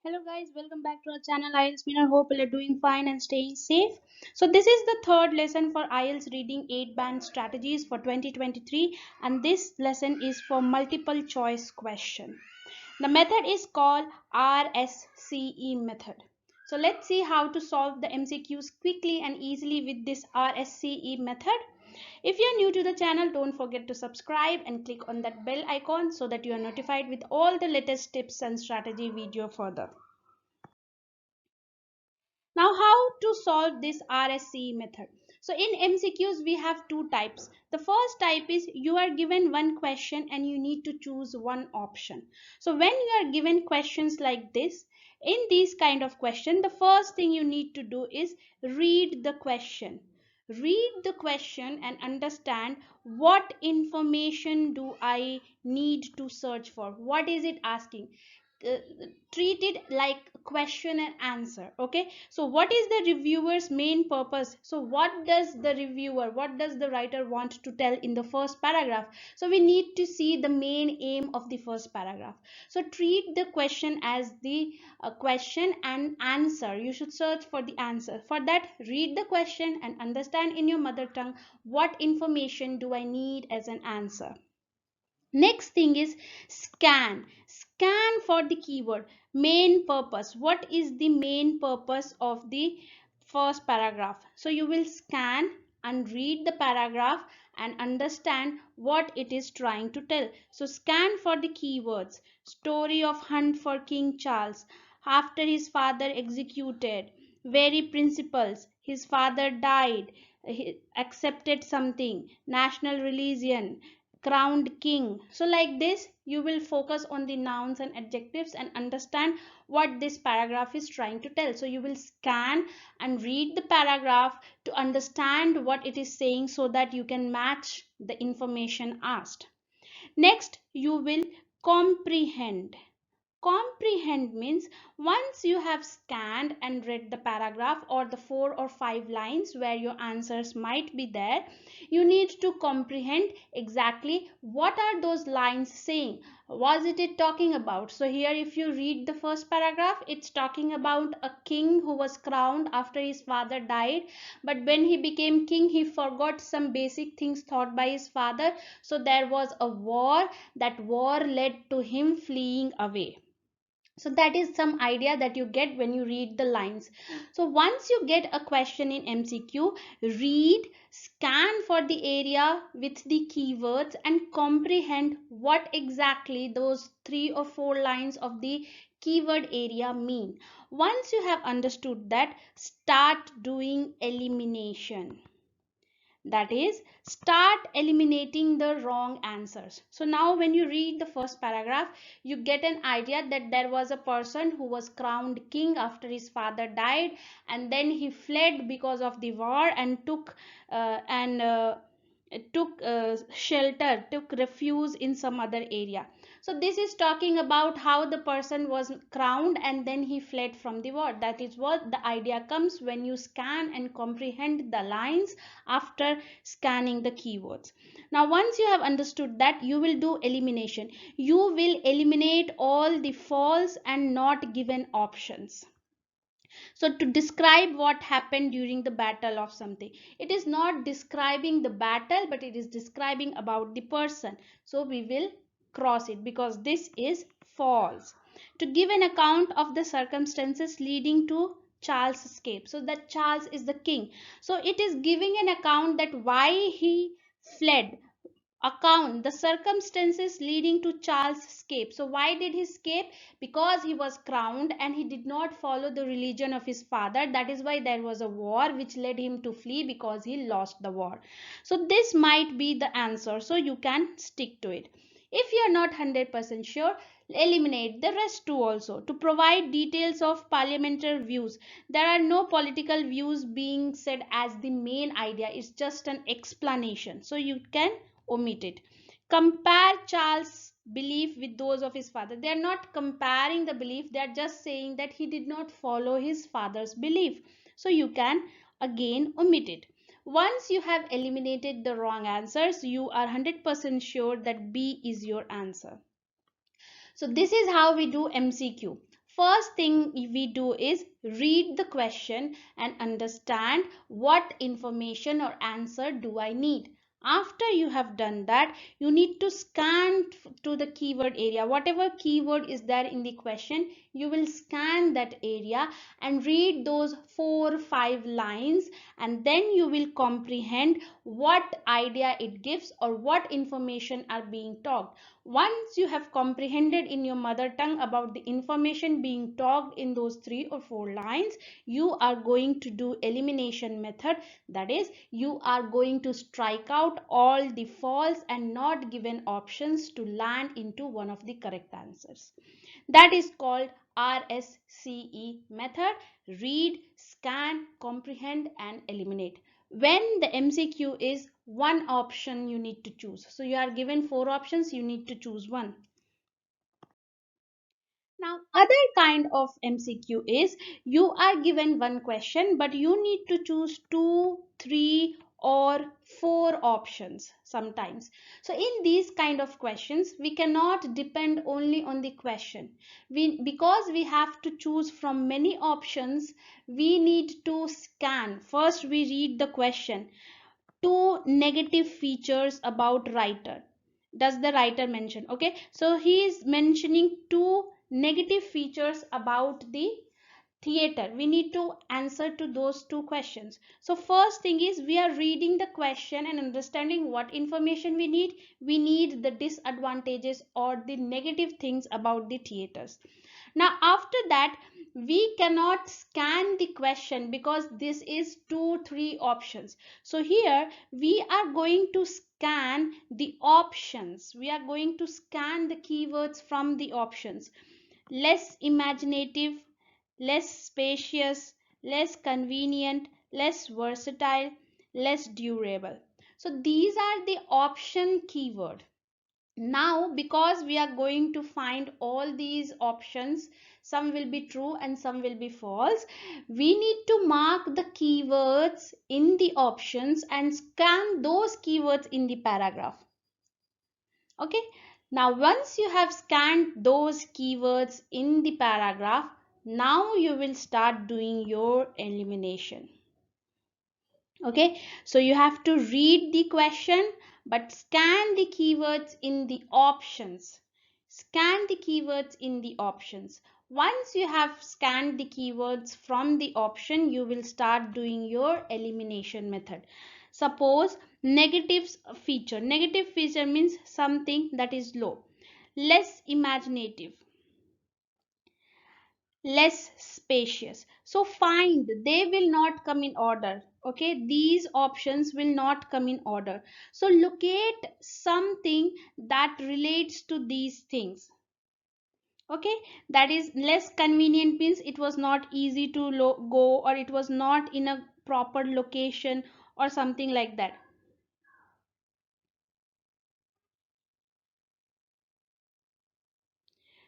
Hello guys, welcome back to our channel IELTS Winner. Hope you are doing fine and staying safe. So this is the third lesson for IELTS reading 8 band strategies for 2023, and this lesson is for multiple choice question. The method is called RSCE method. So let's see how to solve the MCQs quickly and easily with this RSCE method. If you're new to the channel, don't forget to subscribe and click on that bell icon so that you are notified with all the latest tips and strategy video further. Now, how to solve this RSCE method? So in MCQs, we have two types. The first type is you are given one question and you need to choose one option. So when you are given questions like this, in these kind of question, the first thing you need to do is read the question. Read the question and understand what information do I need to search for. What is it asking? uh, Treat it like question and answer. Okay, so what is the reviewer's main purpose? So what does the writer want to tell in the first paragraph? So we need to see the main aim of the first paragraph. So treat the question as the question and answer. You should search for the answer. For that, read the question and understand in your mother tongue what information do I need as an answer. Next thing is scan. Scan for the keyword main purpose. What is the main purpose of the first paragraph? So you will scan and read the paragraph and understand what it is trying to tell. So scan for the keywords. Story of hunt for King Charles. After his father executed. Very principles. His father died. He accepted something. National religion, crowned king. So like this, you will focus on the nouns and adjectives and understand what this paragraph is trying to tell. So you will scan and read the paragraph to understand what it is saying so that you can match the information asked. Next, you will comprehend. Comprehend means once you have scanned and read the paragraph or the 4 or 5 lines where your answers might be there, you need to comprehend exactly what are those lines saying. Was it talking about? So here if you read the first paragraph, it's talking about a king who was crowned after his father died, but when he became king he forgot some basic things taught by his father, so there was a war. That war led to him fleeing away. So that is some idea that you get when you read the lines. So once you get a question in MCQ, read, scan for the area with the keywords and comprehend what exactly those 3 or 4 lines of the keyword area mean. Once you have understood that, start doing elimination. That is, start eliminating the wrong answers. So now when you read the first paragraph, you get an idea that there was a person who was crowned king after his father died, and then he fled because of the war and took shelter, took refuge in some other area. So this is talking about how the person was crowned and then he fled from the war. That is what the idea comes when you scan and comprehend the lines after scanning the keywords. Now once you have understood that, you will do elimination. You will eliminate all the false and not given options. So to describe what happened during the battle of something, it is not describing the battle but it is describing about the person, so we will cross it because this is false. To give an account of the circumstances leading to Charles' escape, so that Charles is the king, so it is giving an account that why he fled. Account the circumstances leading to Charles' escape. So why did he escape? Because he was crowned and he did not follow the religion of his father. That is why there was a war which led him to flee, because he lost the war. So this might be the answer. So you can stick to it. If you are not 100% sure, eliminate the rest too also. To provide details of parliamentary views, there are no political views being said as the main idea. It's just an explanation. So you can omit it. Compare Charles' belief with those of his father. They are not comparing the belief, they are just saying that he did not follow his father's belief. So you can again omit it. Once you have eliminated the wrong answers, you are 100% sure that B is your answer. So this is how we do MCQ. First thing we do is read the question and understand what information or answer do I need. After you have done that, you need to scan to the keyword area. Whatever keyword is there in the question, you will scan that area and read those 4 or 5 lines, and then you will comprehend what idea it gives or what information are being talked. Once you have comprehended in your mother tongue about the information being talked in those 3 or 4 lines, you are going to do elimination method. That is, you are going to strike out all the false and not given options to land into one of the correct answers. That is called RSCE method: read, scan, comprehend, and eliminate. When the MCQ is one option you need to choose. So you are given 4 options, you need to choose one. Now, other kind of MCQ is you are given one question, but you need to choose 2, 3, or 4 options sometimes. So in these kind of questions, we cannot depend only on the question. Because we have to choose from many options, we need to scan. First, we read the question. 2 negative features about writer. Does the writer mention? Okay, so he is mentioning 2 negative features about the theater. We need to answer to those 2 questions. So first thing is we are reading the question and understanding what information we need. We need the disadvantages or the negative things about the theaters. Now after that, we cannot scan the question because this is 2 3 options. So here we are going to scan the options. We are going to scan the keywords from the options. Less imaginative, less spacious, less convenient, less versatile, less durable. So these are the option keyword. Now because we are going to find all these options, some will be true and some will be false, we need to mark the keywords in the options and scan those keywords in the paragraph. Okay, now once you have scanned those keywords in the paragraph, now you will start doing your elimination. Okay, so you have to read the question but scan the keywords in the options. Scan the keywords in the options. Once you have scanned the keywords from the option, you will start doing your elimination method. Suppose negative feature means something that is low. Less imaginative, less spacious. So find, they will not come in order. Okay, these options will not come in order. So locate something that relates to these things. Okay, that is, less convenient means it was not easy to go, or it was not in a proper location or something like that.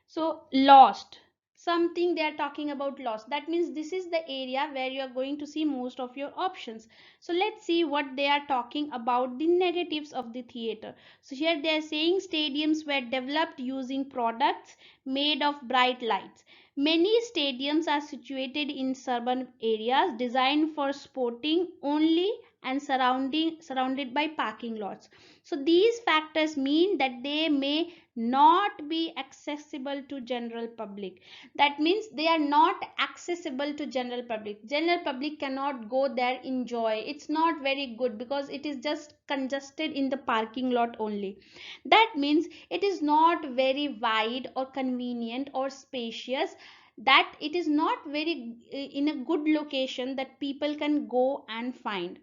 So lost, something they are talking about lost. That means this is the area where you are going to see most of your options. So let's see what they are talking about, the negatives of the theater. So here they are saying stadiums were developed using products made of bright lights. Many stadiums are situated in suburban areas designed for sporting only and surrounded by parking lots. So these factors mean that they may not be accessible to general public. That means they are not accessible to general public. General public cannot go there enjoy. It's not very good because it is just congested in the parking lot only. That means it is not very wide or convenient or spacious, that it is not very in a good location that people can go and find.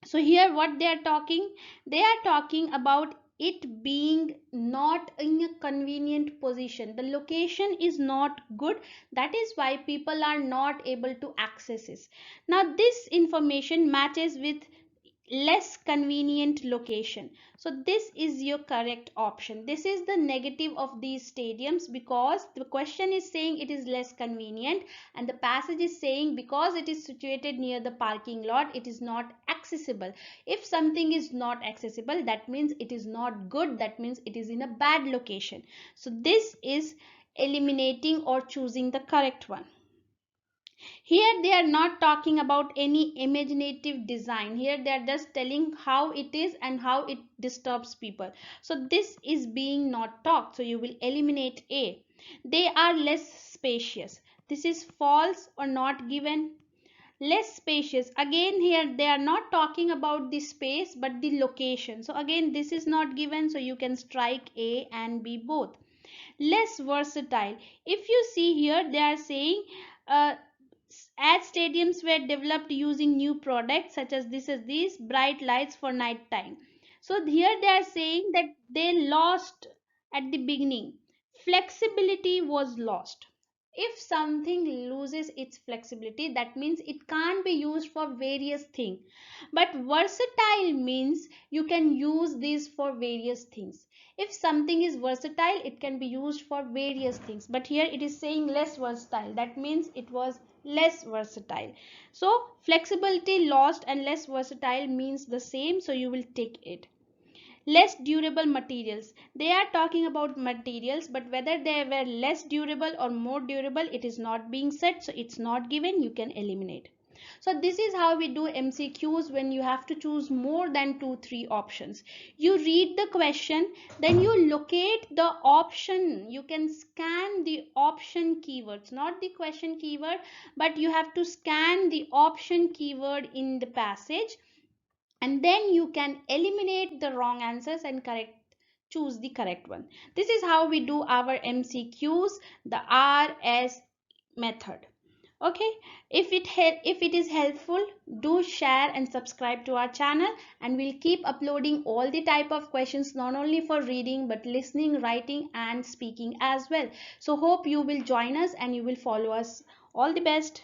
So here what they are talking about it being not in a convenient position. The location is not good, that is why people are not able to access it. Now this information matches with less convenient location. So this is your correct option. This is the negative of these stadiums, because the question is saying it is less convenient and the passage is saying because it is situated near the parking lot it is not accessible. If something is not accessible, that means it is not good, that means it is in a bad location. So this is eliminating or choosing the correct one. Here they are not talking about any imaginative design. Here they are just telling how it is and how it disturbs people. So this is being not talked. So you will eliminate A. They are less spacious. This is false or not given. Less spacious. Again here they are not talking about the space but the location. So again this is not given. So you can strike A and B both. Less versatile. If you see here they are saying uh, as stadiums were developed using new products such as this is these bright lights for night time. So here they are saying that they lost at the beginning. Flexibility was lost. If something loses its flexibility, that means it can't be used for various things. But versatile means you can use these for various things. If something is versatile, it can be used for various things. But here it is saying less versatile. That means it was less versatile. So flexibility lost and less versatile means the same. So you will take it. Less durable materials. They are talking about materials, but whether they were less durable or more durable, it is not being said. So it's not given. You can eliminate. So this is how we do MCQs when you have to choose more than 2-3 options. You read the question, then you locate the option. You can scan the option keywords, not the question keyword, but you have to scan the option keyword in the passage, and then you can eliminate the wrong answers and choose the correct one. This is how we do our MCQs, the RS method. Okay, if it is helpful, do share and subscribe to our channel, and we'll keep uploading all the type of questions, not only for reading but listening, writing and speaking as well. So hope you will join us and you will follow us. All the best.